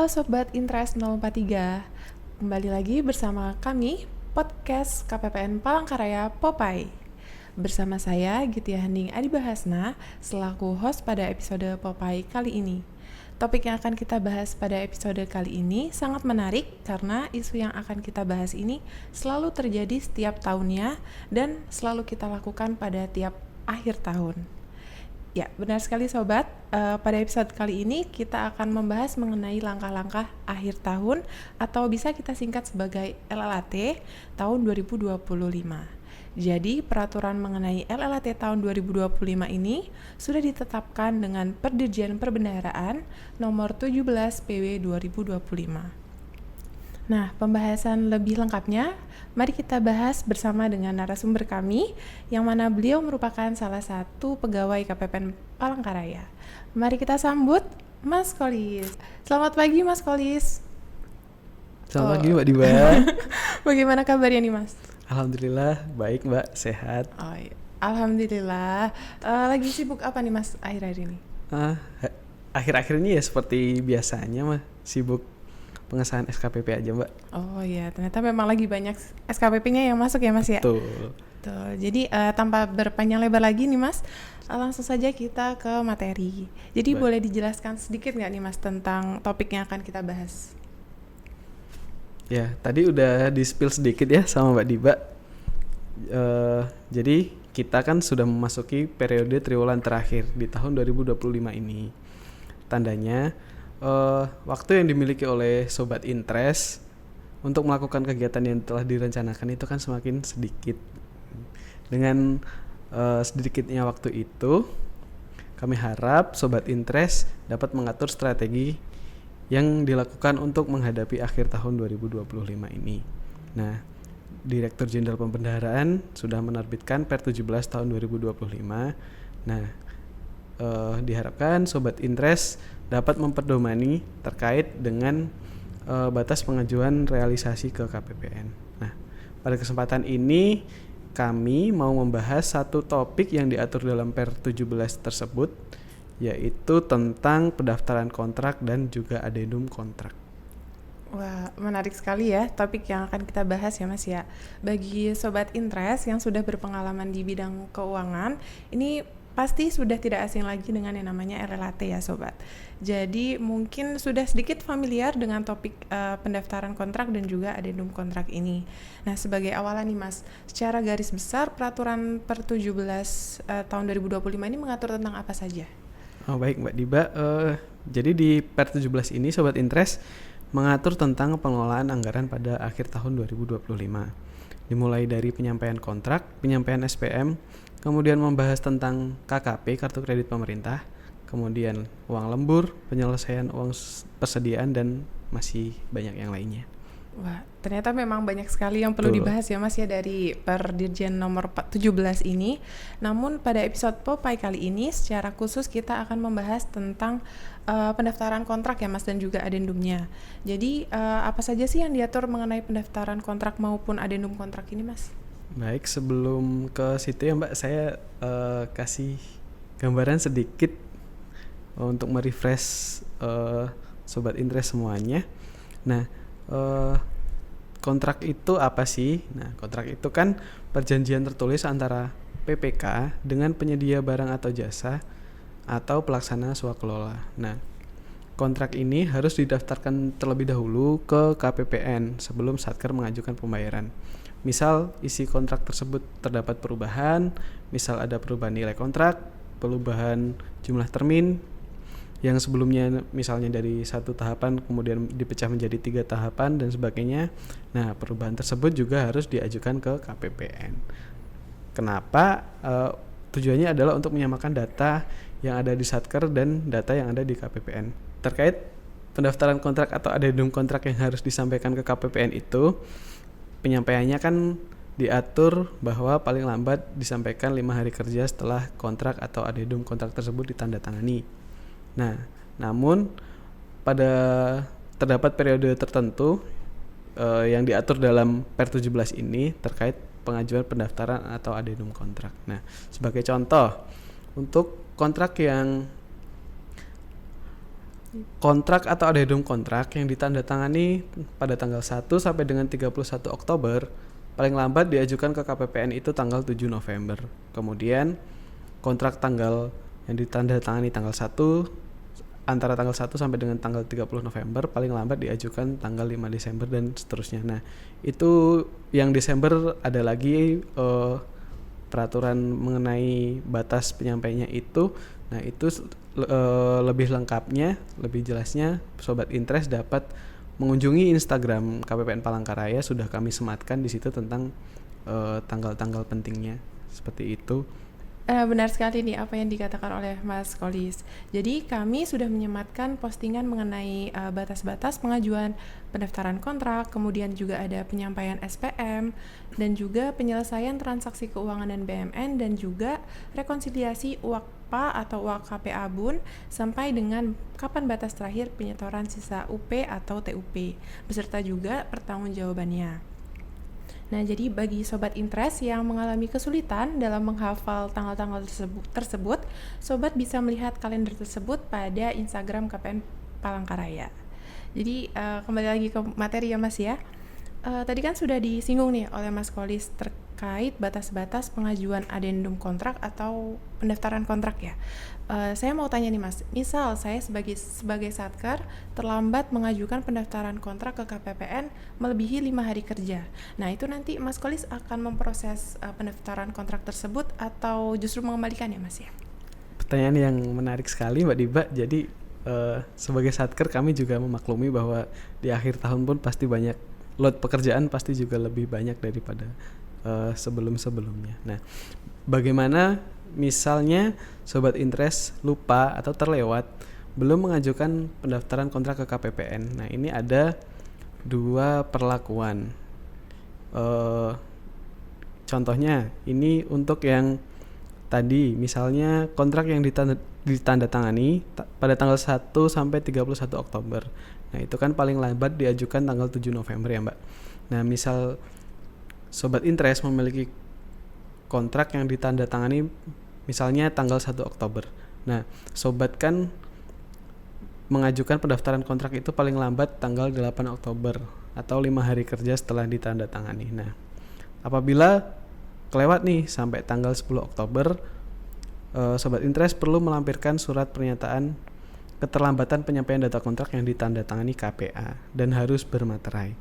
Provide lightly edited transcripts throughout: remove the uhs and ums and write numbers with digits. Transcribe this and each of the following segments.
Halo Sobat Interest 043, kembali lagi bersama kami, podcast KPPN Palangkaraya Popeye. Bersama saya, Gitya Hening Adibahasna, selaku host pada episode Popeye kali ini. Topik yang akan kita bahas pada episode kali ini sangat menarik karena isu yang akan kita bahas ini selalu terjadi setiap tahunnya dan selalu kita lakukan pada tiap akhir tahun. Ya, benar sekali Sobat. Pada episode kali ini kita akan membahas mengenai langkah-langkah akhir tahun atau bisa kita singkat sebagai LLAT tahun 2025. Jadi, peraturan mengenai LLAT tahun 2025 ini sudah ditetapkan dengan Perdirjen Perbendaharaan nomor 17 PW 2025. Nah, pembahasan lebih lengkapnya, mari kita bahas bersama dengan narasumber kami, yang mana beliau merupakan salah satu pegawai KPPN Palangkaraya. Mari kita sambut Mas Kolis. Selamat pagi Mas Kolis. Selamat pagi Mbak Diba. Bagaimana kabarnya nih Mas? Alhamdulillah baik Mbak, sehat. Oh, iya. Alhamdulillah. Lagi sibuk apa nih Mas akhir-akhir ini? Akhir-akhir ini ya seperti biasanya mah, sibuk pengesahan SKPP aja Mbak. Oh iya, ternyata memang lagi banyak SKPP-nya yang masuk ya Mas ya? Betul. Jadi tanpa berpanjang lebar lagi nih Mas, langsung saja kita ke materi. Jadi boleh dijelaskan sedikit nggak nih Mas tentang topik yang akan kita bahas? Ya, tadi udah di-spill sedikit ya sama Mbak Diba. Jadi kita kan sudah memasuki periode triwulan terakhir di tahun 2025 ini. Tandanya waktu yang dimiliki oleh Sobat Interest untuk melakukan kegiatan yang telah direncanakan itu kan semakin sedikit. Dengan sedikitnya waktu itu, kami harap Sobat Interest dapat mengatur strategi yang dilakukan untuk menghadapi akhir tahun 2025 ini. Nah, Direktur Jenderal Pembendaharaan sudah menerbitkan Per 17 tahun 2025. Nah, diharapkan Sobat Interest dapat memperdomani terkait dengan batas pengajuan realisasi ke KPPN. Nah, pada kesempatan ini kami mau membahas satu topik yang diatur dalam Per 17 tersebut, yaitu tentang pendaftaran kontrak dan juga adendum kontrak. Wah, menarik sekali ya topik yang akan kita bahas ya Mas ya. Bagi Sobat Interest yang sudah berpengalaman di bidang keuangan, ini pasti sudah tidak asing lagi dengan yang namanya LLAT ya Sobat. Jadi mungkin sudah sedikit familiar dengan topik pendaftaran kontrak dan juga adendum kontrak ini. Nah, sebagai awalan nih Mas, secara garis besar peraturan Per 17 tahun 2025 ini mengatur tentang apa saja? Oh baik Mbak Diba, jadi di Per 17 ini Sobat Interest mengatur tentang pengelolaan anggaran pada akhir tahun 2025. Dimulai dari penyampaian kontrak, penyampaian SPM, kemudian membahas tentang KKP, kartu kredit pemerintah, kemudian uang lembur, penyelesaian uang persediaan, dan masih banyak yang lainnya. Wah, ternyata memang banyak sekali yang perlu dibahas ya Mas ya dari Perdirjen nomor 17 ini. Namun pada episode Popeye kali ini secara khusus kita akan membahas tentang pendaftaran kontrak ya Mas dan juga adendumnya. Jadi apa saja sih yang diatur mengenai pendaftaran kontrak maupun adendum kontrak ini Mas? Baik, sebelum ke situ ya Mbak, saya kasih gambaran sedikit untuk merefresh Sobat Interest semuanya. Nah, kontrak itu apa sih? Nah, kontrak itu kan perjanjian tertulis antara PPK dengan penyedia barang atau jasa atau pelaksana swakelola. Nah, kontrak ini harus didaftarkan terlebih dahulu ke KPPN sebelum Satker mengajukan pembayaran. Misal isi kontrak tersebut terdapat perubahan, misal ada perubahan nilai kontrak, perubahan jumlah termin yang sebelumnya misalnya dari satu tahapan kemudian dipecah menjadi 3 tahapan dan sebagainya. Nah, perubahan tersebut juga harus diajukan ke KPPN. Kenapa? Tujuannya adalah untuk menyamakan data yang ada di Satker dan data yang ada di KPPN. Terkait pendaftaran kontrak atau adendum kontrak yang harus disampaikan ke KPPN itu, penyampaiannya kan diatur bahwa paling lambat disampaikan 5 hari kerja setelah kontrak atau adendum kontrak tersebut ditandatangani. Nah, namun pada terdapat periode tertentu yang diatur dalam Per 17 ini terkait pengajuan pendaftaran atau adendum kontrak. Nah, sebagai contoh, untuk kontrak yang kontrak atau adendum kontrak yang ditandatangani pada tanggal 1 sampai dengan 31 Oktober paling lambat diajukan ke KPPN itu tanggal 7 November. Kemudian kontrak tanggal yang ditandatangani tanggal 1 antara tanggal 1 sampai dengan tanggal 30 November paling lambat diajukan tanggal 5 Desember dan seterusnya. Nah, itu yang Desember ada lagi peraturan mengenai batas penyampaiannya itu. Nah, itu lebih lengkapnya, lebih jelasnya Sobat Interest dapat mengunjungi Instagram KPPN Palangkaraya, sudah kami sematkan di situ tentang tanggal-tanggal pentingnya. Seperti itu. Benar sekali nih apa yang dikatakan oleh Mas Kolis. Jadi kami sudah menyematkan postingan mengenai batas-batas pengajuan pendaftaran kontrak, kemudian juga ada penyampaian SPM, dan juga penyelesaian transaksi keuangan dan BMN, dan juga rekonsiliasi UAKPA atau UAKP Abun, sampai dengan kapan batas terakhir penyetoran sisa UP atau TUP, beserta juga pertanggungjawabannya. Nah, jadi bagi Sobat Interest yang mengalami kesulitan dalam menghafal tanggal-tanggal tersebut, Sobat bisa melihat kalender tersebut pada Instagram KPN Palangkaraya. Jadi, kembali lagi ke materi ya Mas ya. Tadi kan sudah disinggung nih oleh Mas Kolis terkait batas-batas pengajuan adendum kontrak atau pendaftaran kontrak ya. Saya mau tanya nih Mas, misal saya sebagai satker terlambat mengajukan pendaftaran kontrak ke KPPN melebihi 5 hari kerja. Nah, itu nanti Mas Kolis akan memproses pendaftaran kontrak tersebut atau justru mengembalikan ya Mas ya? Pertanyaan yang menarik sekali Mbak Diba. Jadi sebagai satker kami juga memaklumi bahwa di akhir tahun pun pasti banyak load pekerjaan, pasti juga lebih banyak daripada sebelum-sebelumnya. Nah, bagaimana misalnya Sobat Interest lupa atau terlewat belum mengajukan pendaftaran kontrak ke KPPN. Nah, ini ada dua perlakuan. Contohnya ini untuk yang tadi, misalnya kontrak yang ditandatangani pada tanggal 1 sampai 31 Oktober. Nah, itu kan paling lambat diajukan tanggal 7 November ya, Mbak. Nah, misal Sobat Interest memiliki kontrak yang ditandatangani misalnya tanggal 1 Oktober. Nah, Sobat kan mengajukan pendaftaran kontrak itu paling lambat tanggal 8 Oktober atau 5 hari kerja setelah ditandatangani. Nah, apabila kelewat nih sampai tanggal 10 Oktober, Sobat Interest perlu melampirkan surat pernyataan keterlambatan penyampaian data kontrak yang ditandatangani KPA dan harus bermaterai.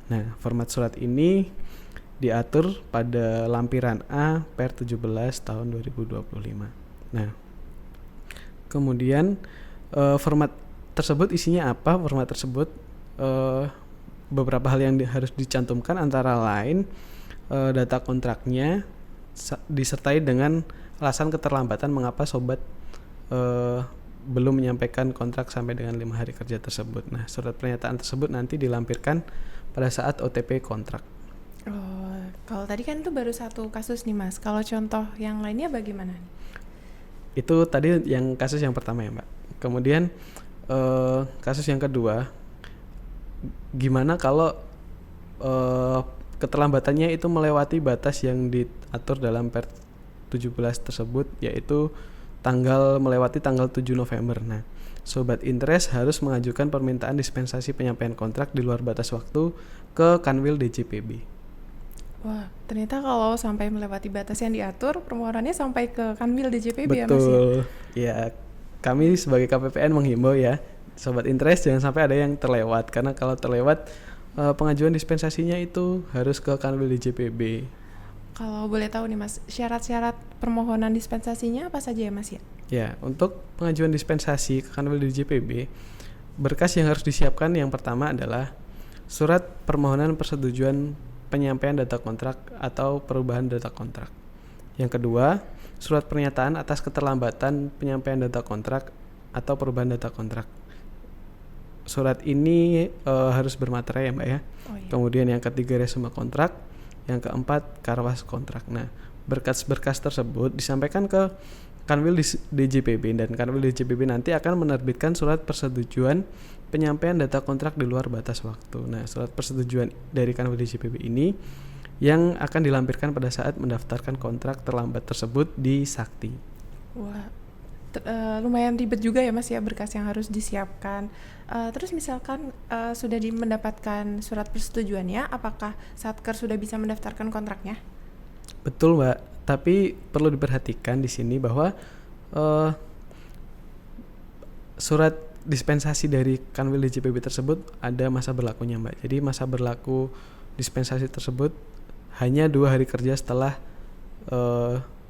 Nah, format surat ini diatur pada lampiran A per 17 tahun 2025. Nah, kemudian format tersebut isinya apa? Format tersebut beberapa hal yang harus dicantumkan, antara lain data kontraknya disertai dengan alasan keterlambatan mengapa Sobat belum menyampaikan kontrak sampai dengan 5 hari kerja tersebut. Nah, surat pernyataan tersebut nanti dilampirkan pada saat OTP kontrak. Oh, kalau tadi kan itu baru satu kasus nih Mas. Kalau contoh yang lainnya bagaimana? Itu tadi yang kasus yang pertama ya Mbak. Kemudian kasus yang kedua, gimana kalau keterlambatannya itu melewati batas yang diatur dalam Per 17 tersebut, yaitu melewati tanggal 7 November. Nah, Sobat Interest harus mengajukan permintaan dispensasi penyampaian kontrak di luar batas waktu ke Kanwil DJPB. Wah, ternyata kalau sampai melewati batas yang diatur, permohonannya sampai ke Kanwil DJPB. Betul. Ya Mas ya? Ya, kami sebagai KPPN menghimbau ya, Sobat Interest jangan sampai ada yang terlewat, karena kalau terlewat pengajuan dispensasinya itu harus ke Kanwil DJPB. Kalau boleh tahu nih Mas, syarat-syarat permohonan dispensasinya apa saja ya Mas ya? Ya, untuk pengajuan dispensasi ke Kanwil DJPB, berkas yang harus disiapkan yang pertama adalah surat permohonan persetujuan penyampaian data kontrak atau perubahan data kontrak. Yang kedua, surat pernyataan atas keterlambatan penyampaian data kontrak atau perubahan data kontrak. Surat ini harus bermaterai ya Mbak ya. Oh, iya. Kemudian yang ketiga, resume kontrak. Yang keempat, karwas kontrak. Nah, berkas-berkas tersebut disampaikan ke Kanwil DJPB, dan Kanwil DJPB nanti akan menerbitkan surat persetujuan penyampaian data kontrak di luar batas waktu. Nah, surat persetujuan dari Kanwil DJPB ini yang akan dilampirkan pada saat mendaftarkan kontrak terlambat tersebut di Sakti. Wah, lumayan ribet juga ya Mas ya, berkas yang harus disiapkan. Terus misalkan sudah mendapatkan surat persetujuannya, apakah Satker sudah bisa mendaftarkan kontraknya? Betul Mbak, tapi perlu diperhatikan di sini bahwa eh, surat dispensasi dari Kanwil DJPB tersebut ada masa berlakunya Mbak. Jadi masa berlaku dispensasi tersebut hanya 2 hari kerja setelah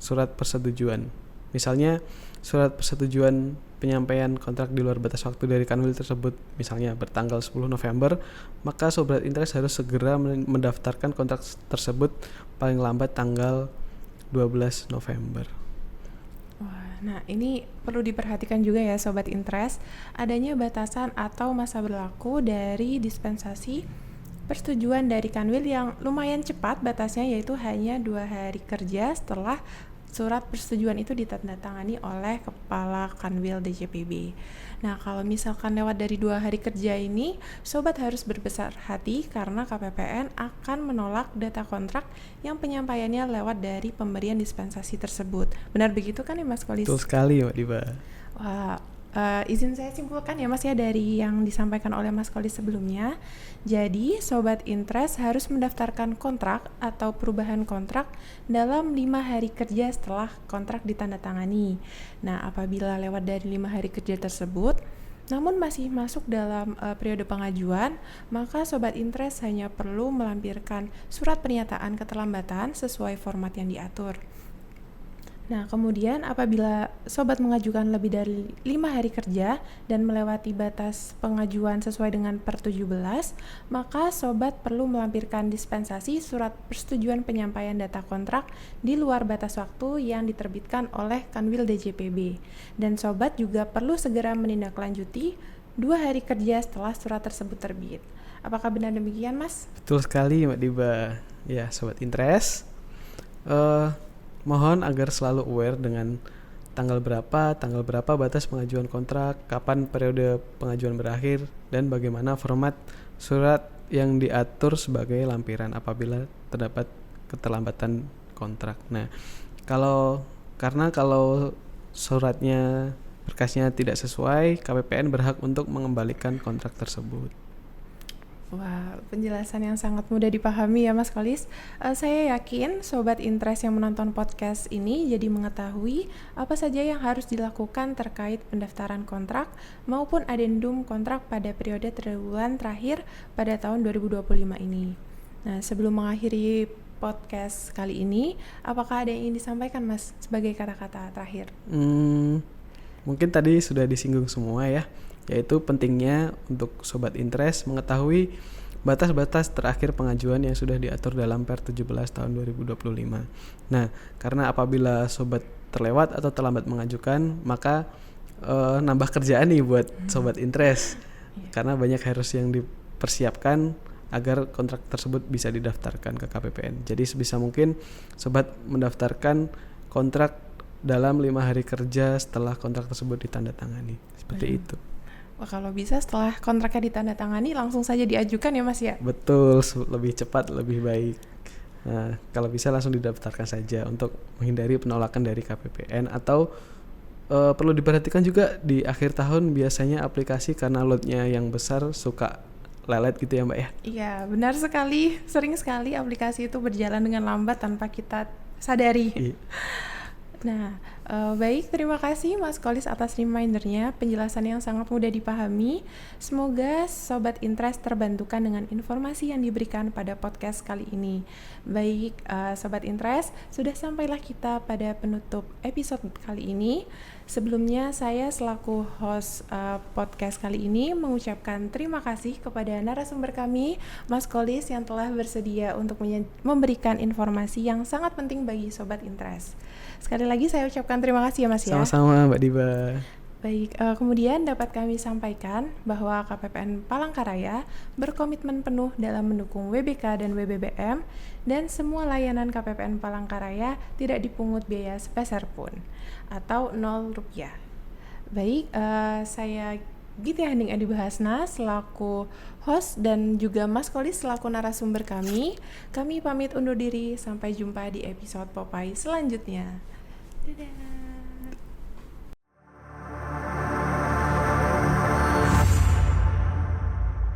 surat persetujuan. Misalnya surat persetujuan penyampaian kontrak di luar batas waktu dari Kanwil tersebut misalnya bertanggal 10 November, maka Sobat Interest harus segera mendaftarkan kontrak tersebut paling lambat tanggal 12 November. Wah, nah ini perlu diperhatikan juga ya Sobat Interest, adanya batasan atau masa berlaku dari dispensasi persetujuan dari Kanwil yang lumayan cepat batasnya, yaitu hanya 2 hari kerja setelah surat persetujuan itu ditandatangani oleh Kepala Kanwil DJPB. Nah, kalau misalkan lewat dari 2 hari kerja ini, Sobat harus berbesar hati karena KPPN akan menolak data kontrak yang penyampaiannya lewat dari pemberian dispensasi tersebut. Benar begitu kan ya Mas Kolis? Betul sekali Mbak Diba. Wah, izin saya simpulkan ya Mas ya dari yang disampaikan oleh Mas Kolis sebelumnya. Jadi Sobat Interest harus mendaftarkan kontrak atau perubahan kontrak dalam 5 hari kerja setelah kontrak ditandatangani. Nah, apabila lewat dari 5 hari kerja tersebut namun masih masuk dalam periode pengajuan, maka Sobat Interest hanya perlu melampirkan surat pernyataan keterlambatan sesuai format yang diatur. Nah, kemudian apabila Sobat mengajukan lebih dari 5 hari kerja dan melewati batas pengajuan sesuai dengan per 17, maka Sobat perlu melampirkan dispensasi surat persetujuan penyampaian data kontrak di luar batas waktu yang diterbitkan oleh Kanwil DJPB. Dan Sobat juga perlu segera menindaklanjuti 2 hari kerja setelah surat tersebut terbit. Apakah benar demikian, Mas? Betul sekali Mbak Diba. Ya, Sobat Interest, mohon agar selalu aware dengan tanggal berapa batas pengajuan kontrak, kapan periode pengajuan berakhir, dan bagaimana format surat yang diatur sebagai lampiran apabila terdapat keterlambatan kontrak. Nah, kalau suratnya berkasnya tidak sesuai, KPPN berhak untuk mengembalikan kontrak tersebut. Wah, penjelasan yang sangat mudah dipahami ya Mas Kolis. Saya yakin Sobat Interest yang menonton podcast ini jadi mengetahui apa saja yang harus dilakukan terkait pendaftaran kontrak maupun adendum kontrak pada periode triwulan terakhir pada tahun 2025 ini. Nah, sebelum mengakhiri podcast kali ini, apakah ada yang ingin disampaikan Mas sebagai kata-kata terakhir? Mungkin tadi sudah disinggung semua ya, yaitu pentingnya untuk Sobat Interest mengetahui batas-batas terakhir pengajuan yang sudah diatur dalam Per 17 tahun 2025. Nah, karena apabila Sobat terlewat atau terlambat mengajukan, maka nambah kerjaan nih buat Sobat Interest. Karena banyak harus yang dipersiapkan agar kontrak tersebut bisa didaftarkan ke KPPN. Jadi sebisa mungkin Sobat mendaftarkan kontrak dalam 5 hari kerja setelah kontrak tersebut ditandatangani. Seperti itu. Wah, kalau bisa setelah kontraknya ditandatangani langsung saja diajukan ya Mas ya? Betul, lebih cepat lebih baik. Nah, kalau bisa langsung didaftarkan saja untuk menghindari penolakan dari KPPN. Atau perlu diperhatikan juga di akhir tahun biasanya aplikasi karena loadnya yang besar suka lelet gitu ya Mbak ya? Iya, benar sekali. Sering sekali aplikasi itu berjalan dengan lambat tanpa kita sadari. Iya. Nah, baik, terima kasih Mas Kolis atas remindernya, penjelasan yang sangat mudah dipahami. Semoga Sobat Interest terbantukan dengan informasi yang diberikan pada podcast kali ini. Baik, Sobat Interest, sudah sampailah kita pada penutup episode kali ini. Sebelumnya saya selaku host podcast kali ini mengucapkan terima kasih kepada narasumber kami, Mas Kolis, yang telah bersedia untuk memberikan informasi yang sangat penting bagi Sobat Interest. Sekali lagi saya ucapkan terima kasih ya Mas ya. Sama-sama Mbak Diba. Baik, kemudian dapat kami sampaikan bahwa KPPN Palangkaraya berkomitmen penuh dalam mendukung WBK dan WBBM, dan semua layanan KPPN Palangkaraya tidak dipungut biaya sepeser pun atau Rp0. Baik, saya Giti Hening Adi Bahasna selaku host dan juga Mas Kolis selaku narasumber kami. Kami pamit undur diri, sampai jumpa di episode Popeye selanjutnya. Dadah.